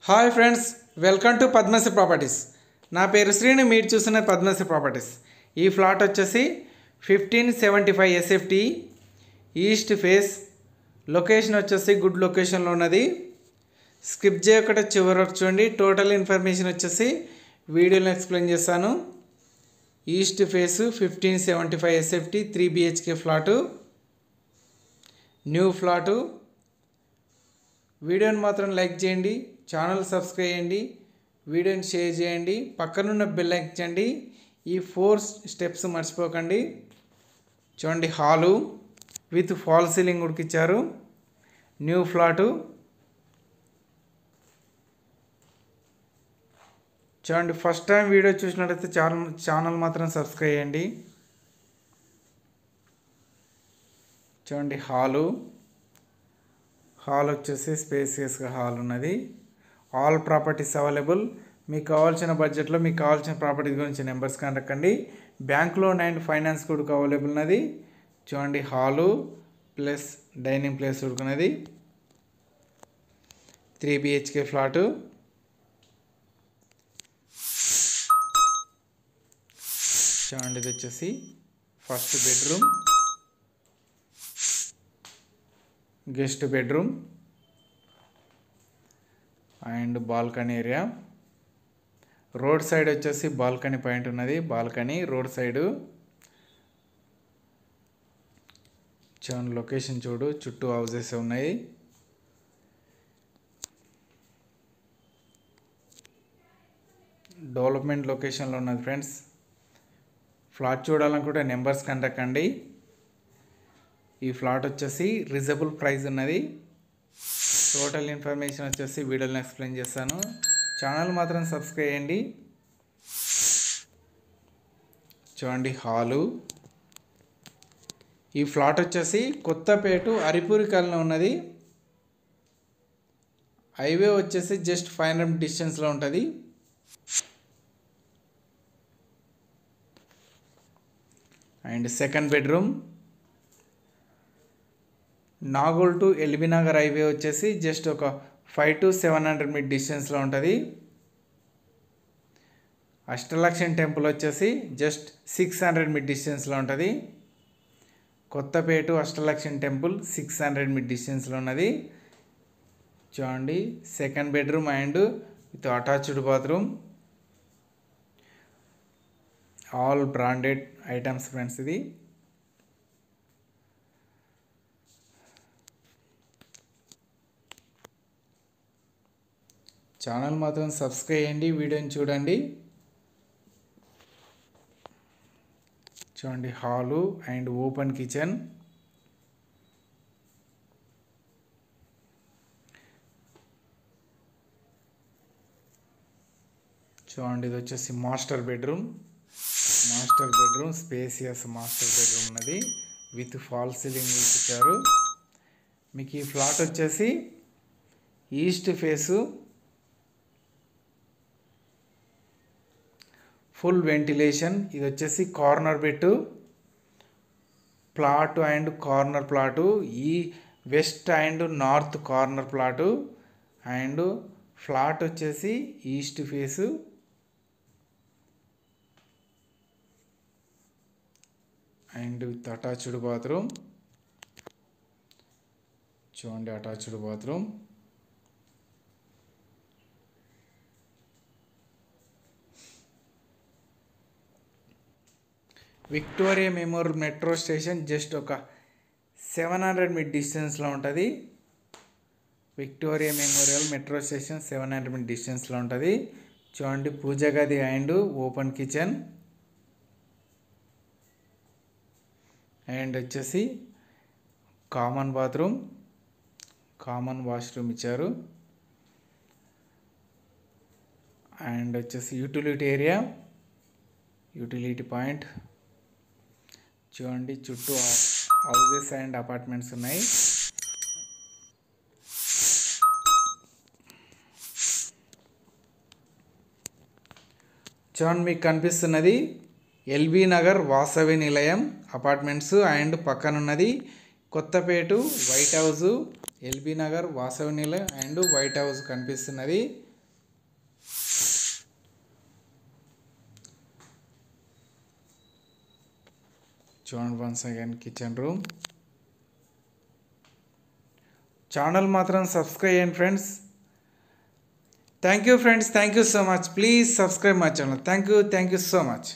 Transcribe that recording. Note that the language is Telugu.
Hi friends, welcome to Padmashri properties. నా పేరు శ్రీని, మీరు చూస్తున్న పద్మశ్రీ ప్రాపర్టీస్. ఈ ఫ్లాట్ వచ్చేసి 1575 ఎస్ఎఫ్టీ ఈస్ట్ ఫేస్. లొకేషన్ వచ్చేసి గుడ్ లొకేషన్లో ఉన్నది. స్కిప్ చేయకుండా చివరి వరకు చూడండి. టోటల్ ఇన్ఫర్మేషన్ వచ్చేసి వీడియోలో ఎక్స్ప్లెయిన్ చేస్తాను. East face 1575 SFT 3 BHK flat, new flat. వీడియోని మాత్రం లైక్ చేయండి, ఛానల్ సబ్స్క్రైబ్ చేయండి, వీడియోని షేర్ చేయండి, పక్కనున్న బెల్ ఎక్కండి. ఈ 4 స్టెప్స్ మర్చిపోకండి. చూడండి, హాలు విత్ ఫాల్ సీలింగ్ ఉడికిచ్చారు. New flat. చూడండి, ఫస్ట్ టైం వీడియో చూసినట్లయితే ఛానల్ మాత్రం సబ్స్క్రైబ్ చేయండి. చూడండి, హాల్ వచ్చేసి స్పేసియస్గా హాల్ ఉన్నది. All properties available. మీకు కావాల్సిన బడ్జెట్లో మీకు కావాల్సిన ప్రాపర్టీ గురించి నెంబర్స్ కనుక్కండి. బ్యాంక్ లోన్ అండ్ ఫైనాన్స్ కూడా అవైలబుల్ ఉన్నది. చూడండి, హాలు ప్లస్ డైనింగ్ ప్లేస్ ఉడుకున్నది. 3 BHK ఫ్లాటు. చూడండి, ఇది వచ్చేసి first bedroom, guest bedroom and balcony area. Road side వచ్చేసి బాల్కనీ పాయింట్ ఉన్నది. Balcony road side. చూడండి, లొకేషన్ చూడు, చుట్టూ హౌసెస్ ఉన్నాయి. డెవలప్మెంట్ లొకేషన్లో ఉన్నది ఫ్రెండ్స్. ఫ్లాట్ చూడాలనుకుంటే నెంబర్స్ కంటక్కండి. ఈ ఫ్లాట్ వచ్చేసి రీజనబుల్ ప్రైస్ ఉన్నది. టోటల్ ఇన్ఫర్మేషన్ వచ్చేసి వీడియోలో ఎక్స్ప్లెయిన్ చేస్తాను. ఛానల్ మాత్రం సబ్స్క్రైబ్ చేయండి. చూడండి, హాలు. ఈ ఫ్లాట్ వచ్చేసి కొత్తపేట అరిపూరి కాలనీ ఉన్నది. హైవే వచ్చేసి జస్ట్ 500 డిస్టెన్స్లో ఉంటుంది. And second bedroom. Nagole to LB Nagar highway వచ్చేసి జస్ట్ ఒక 500 to 700 మీటర్ డిస్టెన్స్లో ఉంటుంది. అష్టలక్ష్మి టెంపుల్ వచ్చేసి జస్ట్ 600 మీటర్ డిస్టెన్స్లో ఉంటుంది. కొత్తపేట అష్టలక్ష్మి టెంపుల్ 600 మీటర్ డిస్టెన్స్లో ఉన్నది. చూడండి, second bedroom and with attached bathroom. All branded items friends. ఇది ఛానల్ మాత్రం సబ్స్క్రైబ్ చేయండి, వీడియోని చూడండి. చూడండి, హాలు అండ్ ఓపెన్ కిచెన్. చూడండి, ఇది వచ్చేసి master bedroom. Spacious master bedroom ఉన్నది. విత్ ఫాల్ సీలింగ్ ఇచ్చారు. మీకు ఈ ఫ్లాట్ వచ్చేసి ఈస్ట్ ఫేసు, ఫుల్ వెంటిలేషన్. ఇది వచ్చేసి corner bed plot and corner plot. ఈ west and north corner plot. And flat వచ్చేసి east face. And with attached bathroom. చూడండి, attached bathroom. Victoria Memorial metro station just ఒక 700 మీటర్ డిస్టెన్స్లో ఉంటుంది. Victoria Memorial metro station 700 metre డిస్టెన్స్లో ఉంటుంది. చూడండి, పూజ గది అండ్ ఓపెన్ కిచెన్. అండ్ వచ్చేసి కామన్ బాత్రూమ్, కామన్ వాష్రూమ్ ఇచ్చారు. అండ్ వచ్చేసి యూటిలిటీ ఏరియా, యూటిలిటీ పాయింట్. చూడండి, చుట్టూ హౌసెస్ అండ్ అపార్ట్మెంట్స్ ఉన్నాయి. చూడండి, మీకు కనిపిస్తున్నది LB Nagar Vasavi Nilayam apartments and పక్కనున్నది Kothapet white house. LB Nagar Vasavi Nilayam and white house కనిపిస్తున్నది. చూడండి once again kitchen room. Channel మాత్రం సబ్స్క్రైబ్ చేయండి friends. Thank you friends, thank you so much. Please subscribe my channel. Thank you so much.